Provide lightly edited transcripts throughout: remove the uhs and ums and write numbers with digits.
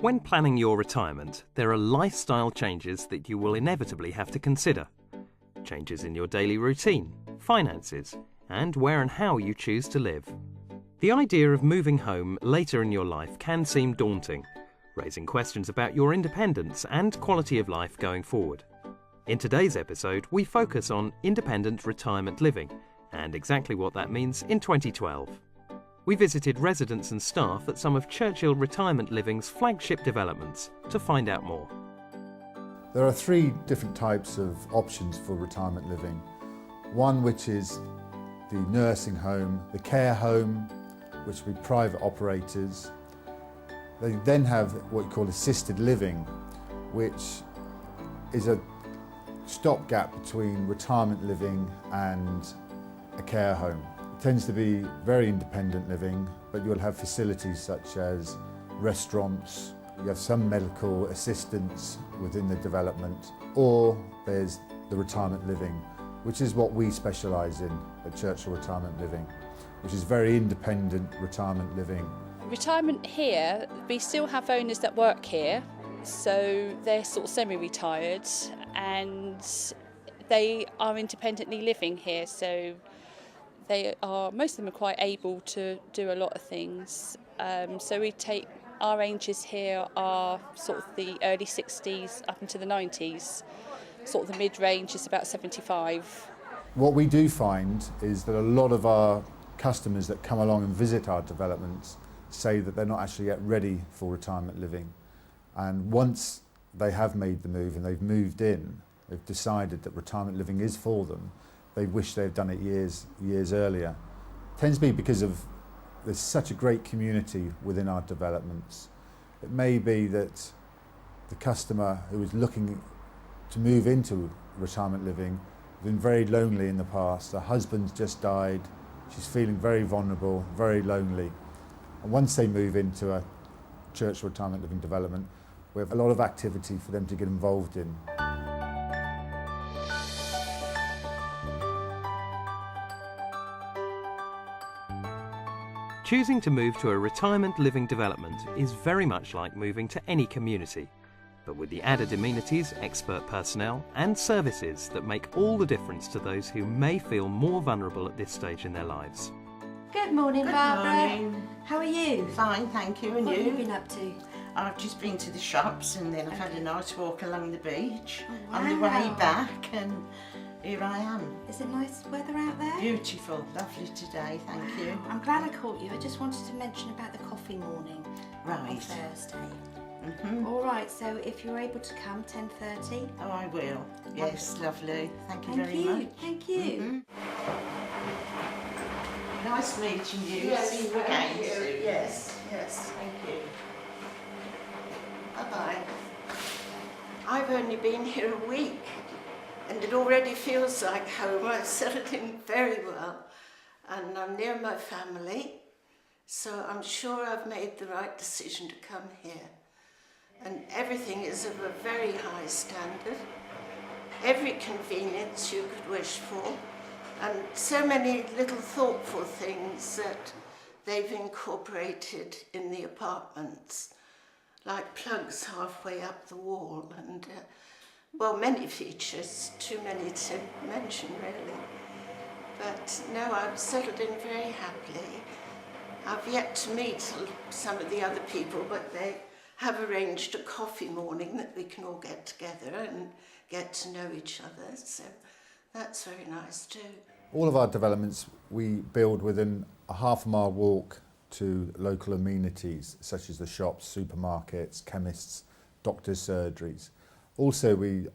When planning your retirement, there are lifestyle changes that you will inevitably have to consider. Changes in your daily routine, finances, and where and how you choose to live. The idea of moving home later in your life can seem daunting, raising questions about your independence and quality of life going forward. In today's episode, we focus on independent retirement living and exactly what that means in 2012. We visited residents and staff at some of Churchill Retirement Living's flagship developments to find out more. There are three different types of options for retirement living. One which is the nursing home, the care home, which will be private operators. They then have what you call assisted living, which is a stopgap between retirement living and a care home. It tends to be very independent living, but you'll have facilities such as restaurants, you have some medical assistance within the development, or there's the retirement living, which is what we specialise in at Churchill Retirement Living, which is very independent retirement living. Retirement here, we still have owners that work here, so they're sort of semi-retired and they are independently living here, so most of them are quite able to do a lot of things. So our ranges here are sort of the early 60s up into the 90s. Sort of the mid-range is about 75. What we do find is that a lot of our customers that come along and visit our developments say that they're not actually yet ready for retirement living. And once they have made the move and they've moved in, they've decided that retirement living is for them, they wish they'd done it years earlier. It tends to be because there's such a great community within our developments. It may be that the customer who is looking to move into retirement living has been very lonely in the past. Her husband's just died, she's feeling very vulnerable, very lonely. And once they move into a Churchill Retirement Living development, we have a lot of activity for them to get involved in. Choosing to move to a retirement living development is very much like moving to any community, but with the added amenities, expert personnel and services that make all the difference to those who may feel more vulnerable at this stage in their lives. Good morning, Barbara. Morning. How are you? Fine, thank you. And What you? have you been up to? I've just been to the shops and then I've had a nice walk along the beach. Oh, On the wow. way back, and here I am. Is it nice weather out there? Beautiful, lovely today, thank you. I'm glad I caught you. I just wanted to mention about the coffee morning on Right. Thursday. Mm-hmm. All right, so if you're able to come, 10:30. Oh, I will. Yes, lovely. Thank you Thank very you. much. Thank you. Nice meeting you. Yes, See you thank again you. soon. Yes, yes, thank you. Bye-bye. I've only been here a week and it already feels like home. I've settled in very well and I'm near my family, so I'm sure I've made the right decision to come here. And everything is of a very high standard, every convenience you could wish for, and so many little thoughtful things that they've incorporated in the apartments, like plugs halfway up the wall and, well, many features, too many to mention really. But no, I've settled in very happily. I've yet to meet some of the other people, but they have arranged a coffee morning that we can all get together and get to know each other, so that's very nice too. All of our developments we build within a half-mile walk to local amenities such as the shops, supermarkets, chemists, doctors' surgeries. Also, we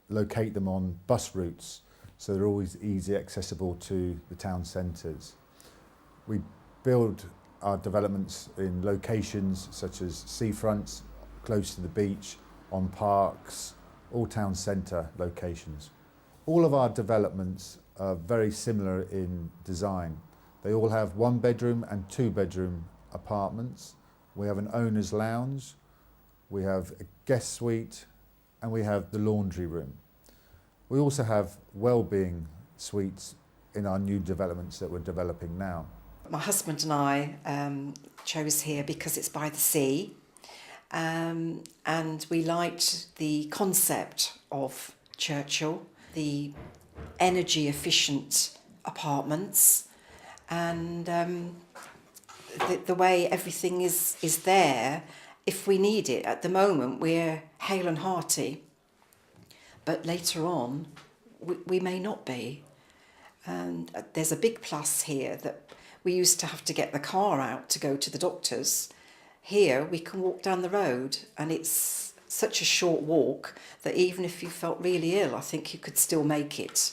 locate them on bus routes, so they're always easy accessible to the town centres. We build our developments in locations such as seafronts, close to the beach, on parks, all town centre locations. All of our developments are very similar in design. They all have 1-bedroom and 2-bedroom apartments. We have an owner's lounge, we have a guest suite, and we have the laundry room. We also have well-being suites in our new developments that we're developing now. My husband and I chose here because it's by the sea and we liked the concept of Churchill, the energy efficient apartments, and the way everything is there if we need it. At the moment we're hale and hearty, but later on we may not be. And there's a big plus here that we used to have to get the car out to go to the doctors. Here we can walk down the road, and it's such a short walk that even if you felt really ill, I think you could still make it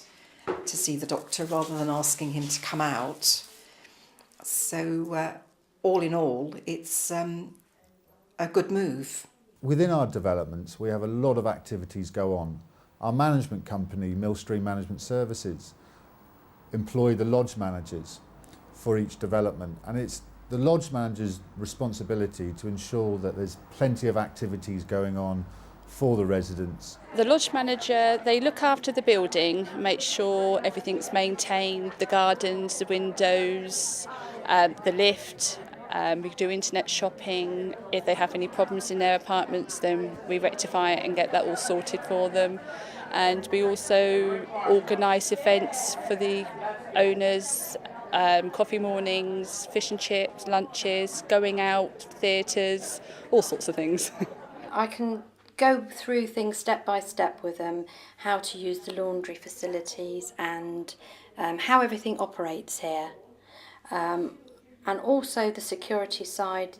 to see the doctor rather than asking him to come out. So all in all, it's a good move. Within our developments, we have a lot of activities go on. Our management company, Millstream Management Services, employ the lodge managers for each development, and it's the lodge manager's responsibility to ensure that there's plenty of activities going on for the residents. The lodge manager, they look after the building, make sure everything's maintained, the gardens, the windows, the lift. We do internet shopping. If they have any problems in their apartments, then we rectify it and get that all sorted for them. And we also organise events for the owners, coffee mornings, fish and chips, lunches, going out, theatres, all sorts of things. I can go through things step by step with them, how to use the laundry facilities and how everything operates here. And also the security side,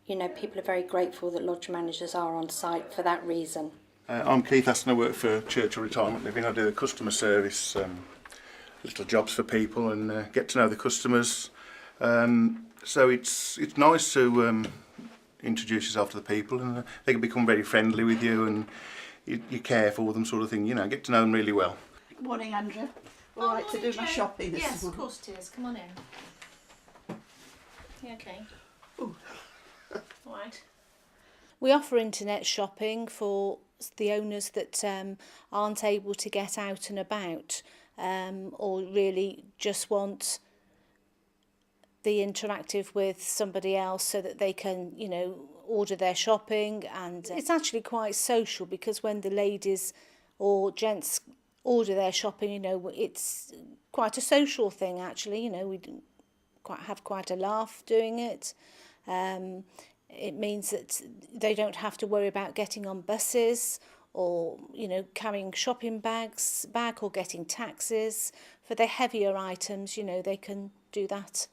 you know, people are very grateful that lodge managers are on site for that reason. I'm Keith Aston, I work for Churchill Retirement Living. I do the customer service, little jobs for people, and get to know the customers. So it's nice to introduce yourself to the people, and they can become very friendly with you, and you care for them, sort of thing. You know, get to know them really well. Good morning, Andrew. All right to do my shopping this Yes, morning? of course it is. Come on in. Yeah, okay. Ooh. All right. We offer internet shopping for the owners that aren't able to get out and about, or really just want the interactive with somebody else so that they can, you know, order their shopping. And it's actually quite social, because when the ladies or gents order their shopping, you know, it's quite a social thing actually. You know, we have quite a laugh doing it. It means that they don't have to worry about getting on buses or, you know, carrying shopping bags back or getting taxis. For the heavier items, you know, they can do that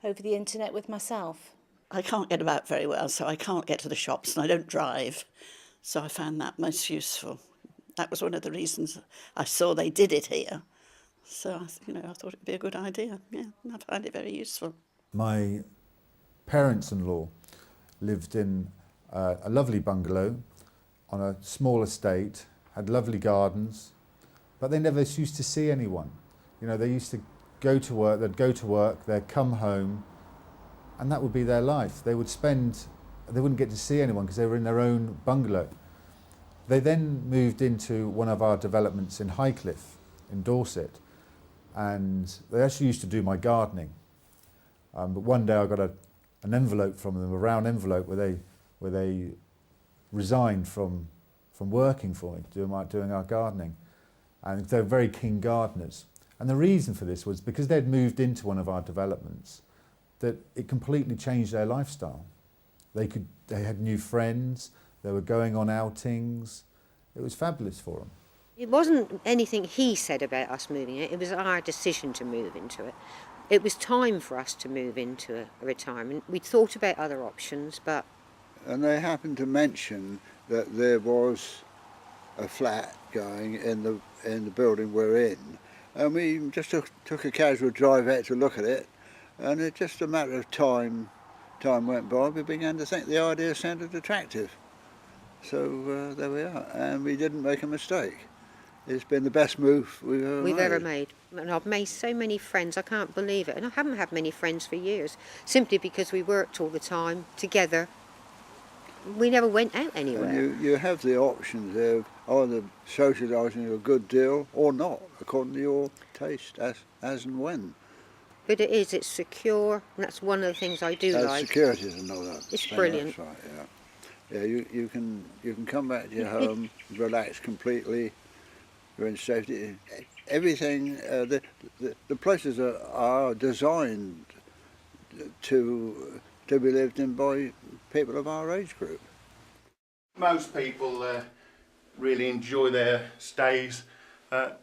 over the internet with myself. I can't get about very well, so I can't get to the shops, and I don't drive, so I found that most useful. That was one of the reasons I saw they did it here. So, you know, I thought it'd be a good idea. Yeah, I find it very useful. My parents-in-law lived in a lovely bungalow on a small estate, had lovely gardens, but they never used to see anyone. You know, they used to go to work, they'd come home, and that would be their life. They wouldn't get to see anyone because they were in their own bungalow. They then moved into one of our developments in Highcliffe, in Dorset, and they actually used to do my gardening. But one day I got an envelope from them, a round envelope, where they resigned from working for me, doing our gardening. And they're very keen gardeners. And the reason for this was because they'd moved into one of our developments, that it completely changed their lifestyle. They had new friends, they were going on outings. It was fabulous for them. It wasn't anything he said about us moving it was our decision to move into it. It was time for us to move into a retirement. We'd thought about other options, but... And they happened to mention that there was a flat going in the building we're in, and we just took a casual drive out to look at it, and it's just a matter of time went by, we began to think the idea sounded attractive. So there we are, and we didn't make a mistake. It's been the best move we've ever made. And I've made so many friends, I can't believe it. And I haven't had many friends for years, simply because we worked all the time together. We never went out anywhere. And you have the options of either socialising a good deal or not, according to your taste, as and when. But it's secure, and that's one of the things I do like. Security is another. It's brilliant. That's right, yeah. Yeah, you can come back to your home, relax completely. You're in safety. Everything. The places are designed to be lived in by people of our age group. Most people really enjoy their stays at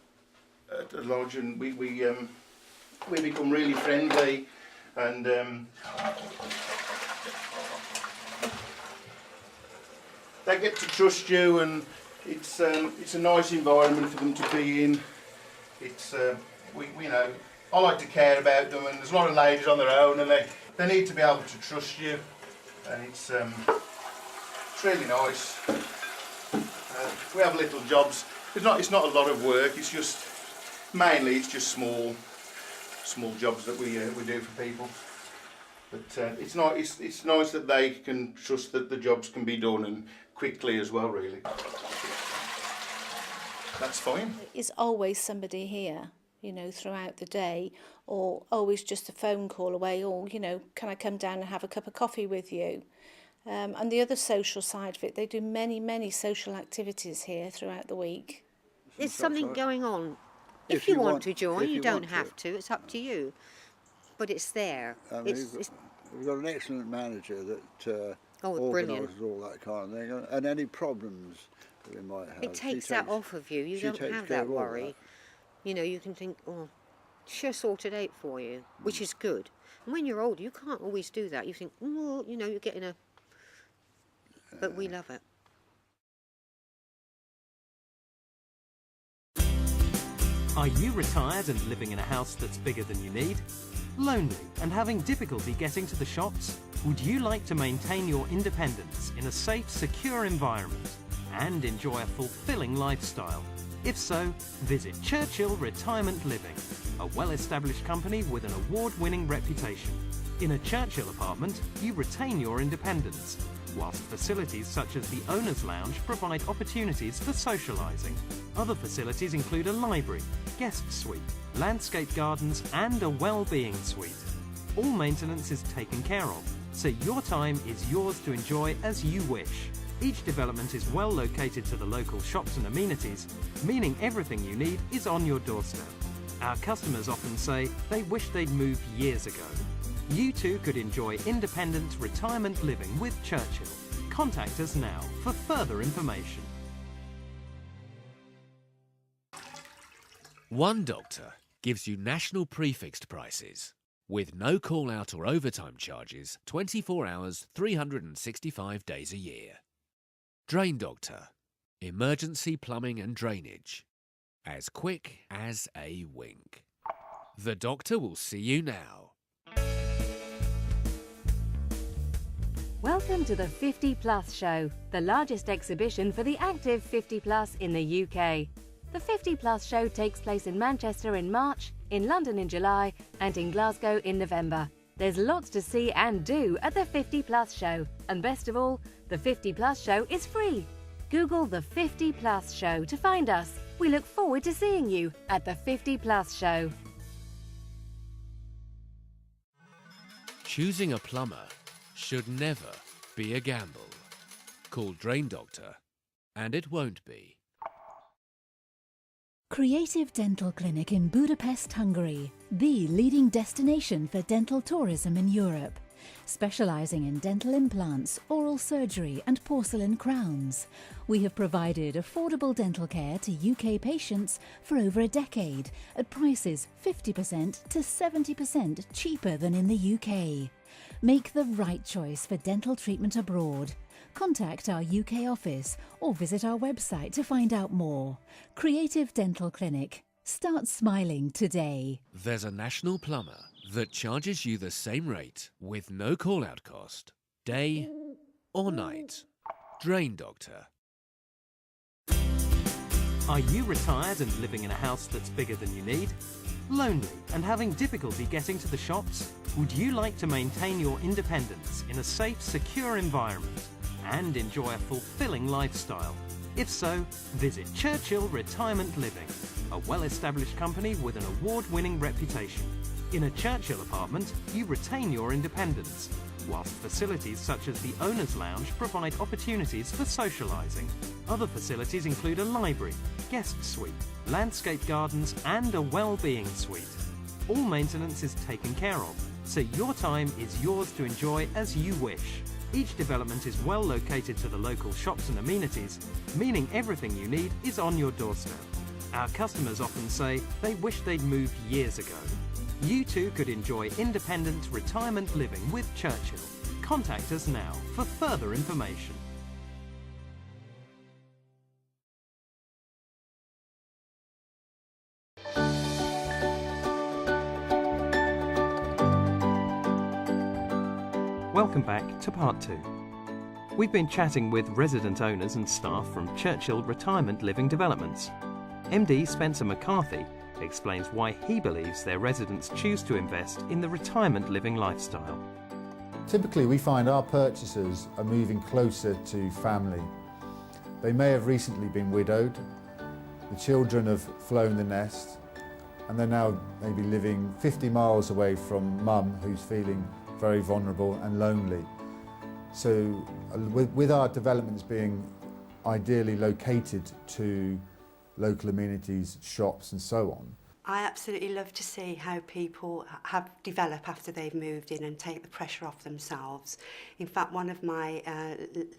the lodge, and we become really friendly, and they get to trust you, and it's a nice environment for them to be in. It's you know, I like to care about them, and there's a lot of ladies on their own, and they need to be able to trust you, and it's really nice. We have little jobs. It's not a lot of work. It's just mainly small jobs that we do for people. But it's nice that they can trust that the jobs can be done, and quickly as well, really. That's fine. There's always somebody here, you know, throughout the day, or always just a phone call away, or, you know, can I come down and have a cup of coffee with you? And the other social side of it, they do many social activities here throughout the week. There's something going on. If you want to join, you don't have to. It's up to you. But it's there. We've got an excellent manager that organises all that kind of thing, and any problems that we might have. It takes that off of you. You don't have that worry. You know, you can think, oh, she'll sort it out for you, which is good. And when you're older, you can't always do that. You think, oh, you know, you're getting a... But we love it. Are you retired and living in a house that's bigger than you need? Lonely and having difficulty getting to the shops? Would you like to maintain your independence in a safe, secure environment and enjoy a fulfilling lifestyle? If so, visit Churchill Retirement Living, a well-established company with an award-winning reputation. In a Churchill apartment, you retain your independence, whilst facilities such as the Owner's Lounge provide opportunities for socialising. Other facilities include a library, guest suite, landscape gardens and a well-being suite. All maintenance is taken care of, so your time is yours to enjoy as you wish. Each development is well located to the local shops and amenities, meaning everything you need is on your doorstep. Our customers often say they wish they'd moved years ago. You too could enjoy independent retirement living with Churchill. Contact us now for further information. One Doctor gives you national prefixed prices with no call-out or overtime charges 24 hours, 365 days a year. Drain Doctor. Emergency plumbing and drainage. As quick as a wink. The Doctor will see you now. Welcome to the 50 Plus Show, the largest exhibition for the active 50 plus in the UK. The 50 Plus Show takes place in Manchester in March, in London in July, and in Glasgow in November. There's lots to see and do at the 50 Plus Show, and best of all, the 50 Plus Show is free. Google the 50 Plus Show to find us. We look forward to seeing you at the 50 Plus Show. Choosing a plumber should never be a gamble. Call Drain Doctor, and it won't be. Creative Dental Clinic in Budapest, Hungary, the leading destination for dental tourism in Europe. Specialising in dental implants, oral surgery and porcelain crowns. We have provided affordable dental care to UK patients for over a decade at prices 50% to 70% cheaper than in the UK. Make the right choice for dental treatment abroad. Contact our UK office or visit our website to find out more. Creative Dental Clinic. Start smiling today. There's a national plumber that charges you the same rate with no call-out cost, day or night. Drain Doctor. Are you retired and living in a house that's bigger than you need? Lonely and having difficulty getting to the shops? Would you like to maintain your independence in a safe, secure environment and enjoy a fulfilling lifestyle? If so, visit Churchill Retirement Living, a well-established company with an award-winning reputation. In a Churchill apartment, you retain your independence, whilst facilities such as the Owner's Lounge provide opportunities for socialising. Other facilities include a library, guest suite, landscape gardens and a well-being suite. All maintenance is taken care of, so your time is yours to enjoy as you wish. Each development is well located to the local shops and amenities, meaning everything you need is on your doorstep. Our customers often say they wish they'd moved years ago. You too could enjoy independent retirement living with Churchill. Contact us now for further information. Welcome back to part 2. We've been chatting with resident owners and staff from Churchill Retirement Living Developments. MD Spencer McCarthy explains why he believes their residents choose to invest in the retirement living lifestyle. Typically, we find our purchasers are moving closer to family. They may have recently been widowed, the children have flown the nest, and they're now maybe living 50 miles away from mum, who's feeling very vulnerable and lonely. So with our developments being ideally located to local amenities, shops and so on, I absolutely love to see how people develop after they've moved in and take the pressure off themselves. In fact, one of my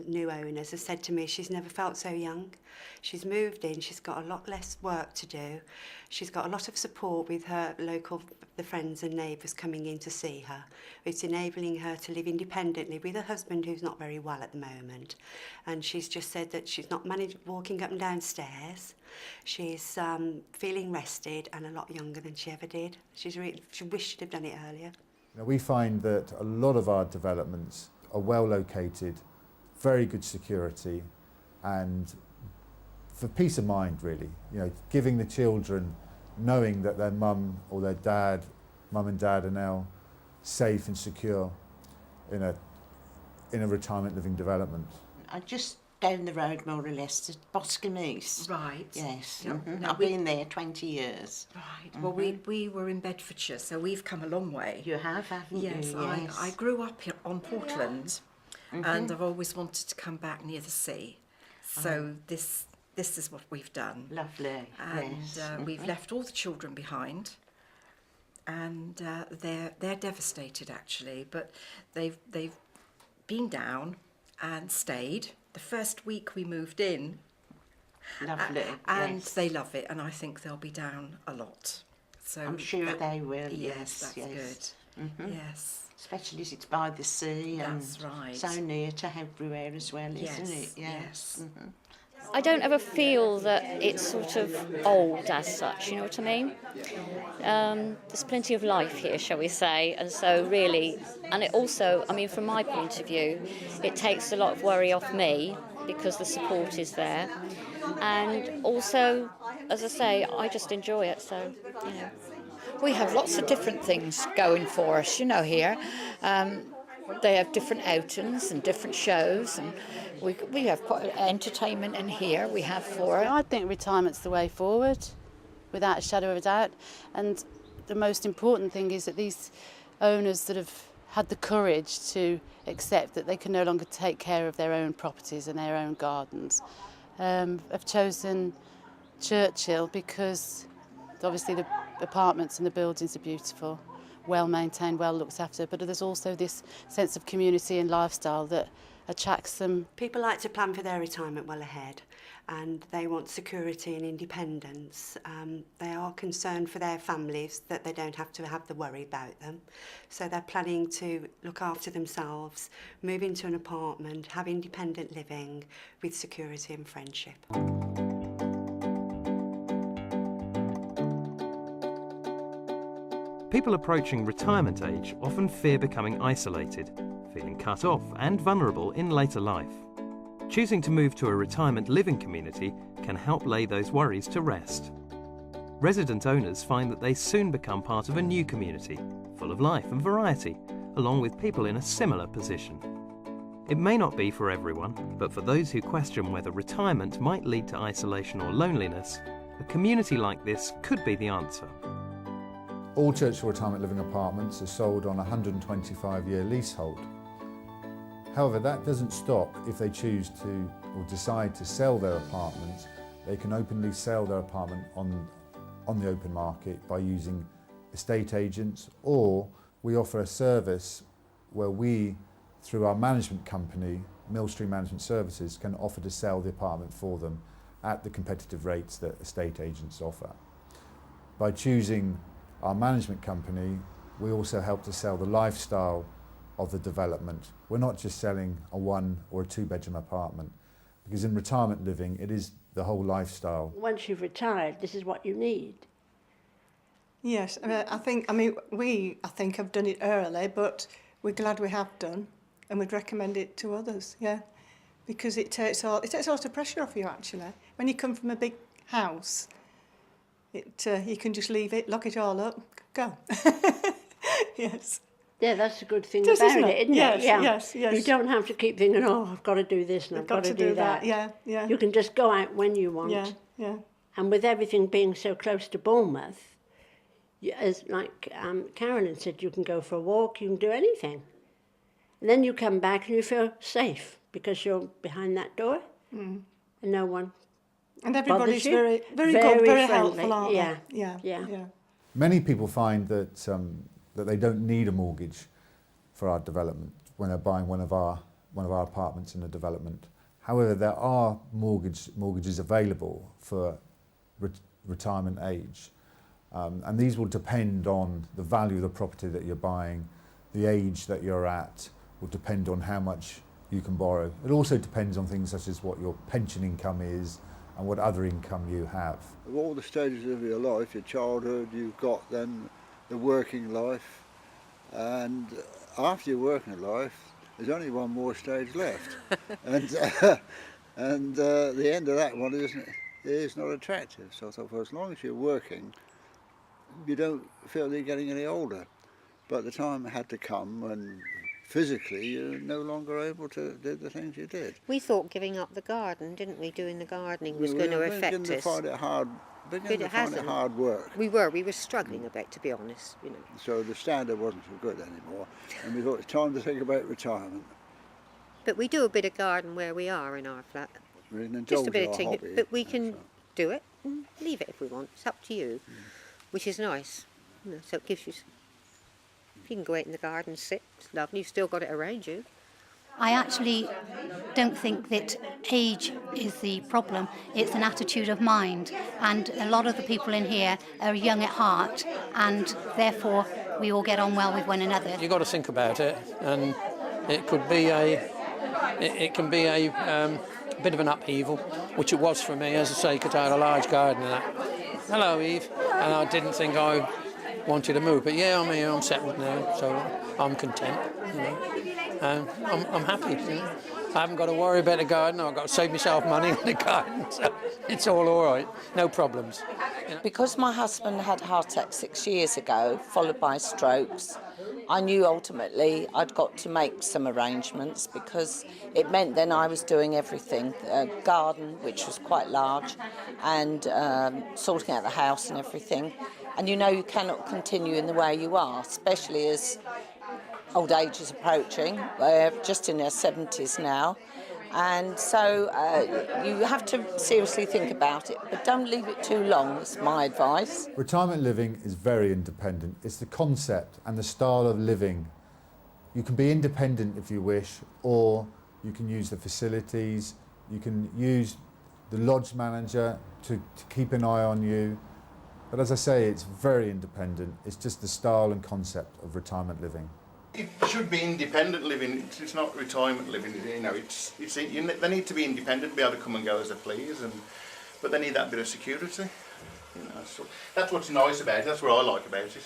new owners has said to me she's never felt so young. She's moved in, she's got a lot less work to do. She's got a lot of support with her the friends and neighbours coming in to see her. It's enabling her to live independently with her husband who's not very well at the moment. And she's just said that she's not managed walking up and down stairs. She's feeling rested and a lot younger than she ever did. She wished she'd have done it earlier. Now, we find that a lot of our developments are well located, very good security, and for peace of mind, really. You know, giving the children, knowing that their mum or their dad, mum and dad, are now safe and secure in a retirement living development. I just down the road, more or less, to Boscombe. Right. Yes. Yeah. Mm-hmm. Now I've been there 20 years. Right. Well, we were in Bedfordshire, so we've come a long way. You have, haven't yes, you? Yes. I grew up here on Portland, and I've always wanted to come back near the sea. So this is what we've done. Lovely. And yes. We've left all the children behind, and they're devastated actually, but they've been down and stayed. The first week we moved in, lovely, and yes. they love it, and I think they'll be down a lot. So I'm sure they will. Yes, that's yes. good. Mm-hmm. Yes, especially as it's by the sea. That's and right. So near to everywhere as well, yes. isn't it? Yes. Mm-hmm. I don't ever feel that it's sort of old as such, you know what I mean? There's plenty of life here, shall we say, and so really, and it also, I mean, from my point of view, it takes a lot of worry off me because the support is there, and also, as I say, I just enjoy it, so, you know. We have lots of different things going for us, you know, here. They have different outings and different shows, and we have quite entertainment in here. We have for it. I think retirement's the way forward, without a shadow of a doubt. And the most important thing is that these owners that have had the courage to accept that they can no longer take care of their own properties and their own gardens have chosen Churchill because obviously the apartments and the buildings are beautiful, well maintained, well looked after, but there's also this sense of community and lifestyle that attracts them. People like to plan for their retirement well ahead, and they want security and independence. They are concerned for their families that they don't have to have the worry about them. So they're planning to look after themselves, move into an apartment, have independent living with security and friendship. People approaching retirement age often fear becoming isolated, feeling cut off and vulnerable in later life. Choosing to move to a retirement living community can help lay those worries to rest. Resident owners find that they soon become part of a new community, full of life and variety, along with people in a similar position. It may not be for everyone, but for those who question whether retirement might lead to isolation or loneliness, a community like this could be the answer. All Churchill Retirement Living apartments are sold on a 125-year leasehold. However, that doesn't stop if they choose to or decide to sell their apartment. They can openly sell their apartment on the open market by using estate agents, or we offer a service where we, through our management company, Millstream Management Services, can offer to sell the apartment for them at the competitive rates that estate agents offer. By choosing our management company, we also help to sell the lifestyle of the development. We're not just selling a 1 or a 2-bedroom apartment, because in retirement living, it is the whole lifestyle. Once you've retired, this is what you need. Yes, I think have done it early, but we're glad we have done, and we'd recommend it to others, yeah, because it takes all the pressure off you, actually. When you come from a big house, you can just leave it, lock it all up, go. Yes. Yeah, that's a good thing about it, isn't yes, it? Yeah. Yes, yes. You don't have to keep thinking, oh, I've got to do this and I've got to do that. Yeah, yeah. You can just go out when you want. Yeah, yeah. And with everything being so close to Bournemouth, as like Carolyn said, you can go for a walk, you can do anything. And then you come back and you feel safe because you're behind that door and no one and everybody's bothers you. very good, very friendly. helpful, aren't yeah. they? Yeah, yeah. yeah. Many people find that that they don't need a mortgage for our development when they're buying one of our apartments in a development. However, there are mortgages available for retirement age, and these will depend on the value of the property that you're buying, the age that you're at, will depend on how much you can borrow. It also depends on things such as what your pension income is and what other income you have. Of all the stages of your life, your childhood, you've got then the working life, and after your working life, there's only one more stage left, and the end of that one is not attractive. So I thought, for as long as you're working, you don't feel you're getting any older. But the time had to come when physically you're no longer able to do the things you did. We thought giving up the garden, didn't we? Doing the gardening was going to affect us. Beginning to find it hard work. We were struggling a bit, to be honest, you know. So the standard wasn't so good anymore, and we thought it's time to think about retirement. But we do a bit of garden where we are in our flat. Just a bit of thing, but we can do it and leave it if we want. It's up to you, which is nice. You know, so it gives you. You can go out in the garden and sit. It's lovely. You've still got it around you. I actually don't think that age is the problem. It's an attitude of mind, and a lot of the people in here are young at heart, and therefore we all get on well with one another. You've got to think about it, and it can be a bit of an upheaval, which it was for me, as I say, because I had a large garden and that. Hello, Eve. And I didn't think I wanted to move, but yeah, I'm here, I'm settled now, so I'm content, you know. I'm happy, you know. I haven't got to worry about the garden, I've got to save myself money on the garden, so it's all right, no problems. You know. Because my husband had a heart attack 6 years ago, followed by strokes, I knew ultimately I'd got to make some arrangements because it meant then I was doing everything, garden, which was quite large, and sorting out the house and everything. And you know you cannot continue in the way you are, especially as old age is approaching. We're just in our 70s now. And so you have to seriously think about it, but don't leave it too long, is my advice. Retirement living is very independent. It's the concept and the style of living. You can be independent if you wish, or you can use the facilities, you can use the lodge manager to keep an eye on you. But as I say, it's very independent. It's just the style and concept of retirement living. It should be independent living. It's not retirement living. You know, they need to be independent, be able to come and go as they please, but they need that bit of security. You know, so that's what's nice about it. That's what I like about it.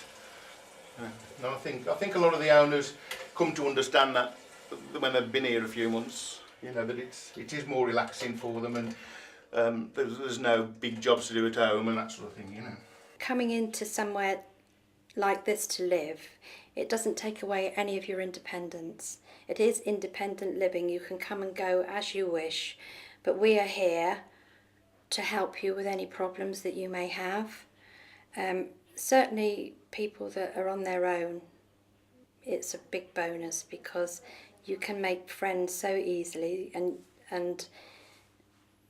And I think a lot of the owners come to understand that when they've been here a few months. You know, that it is more relaxing for them, and there's no big jobs to do at home and that sort of thing. You know. Coming into somewhere like this to live, it doesn't take away any of your independence. It is independent living. You can come and go as you wish, but we are here to help you with any problems that you may have. Certainly people that are on their own, it's a big bonus because you can make friends so easily, and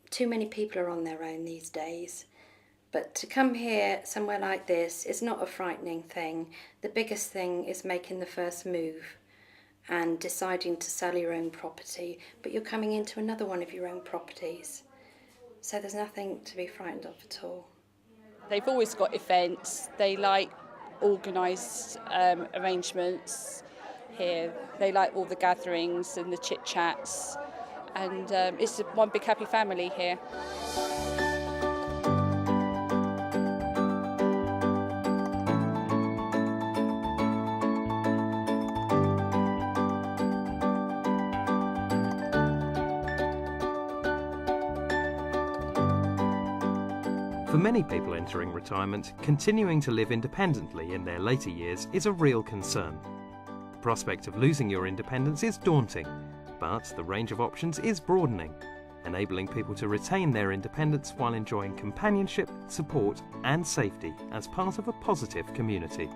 too many people are on their own these days. But to come here, somewhere like this, is not a frightening thing. The biggest thing is making the first move and deciding to sell your own property, but you're coming into another one of your own properties. So there's nothing to be frightened of at all. They've always got events. They like organised arrangements here. They like all the gatherings and the chit-chats, and it's one big happy family here. For many people entering retirement, continuing to live independently in their later years is a real concern. The prospect of losing your independence is daunting, but the range of options is broadening, enabling people to retain their independence while enjoying companionship, support and safety as part of a positive community.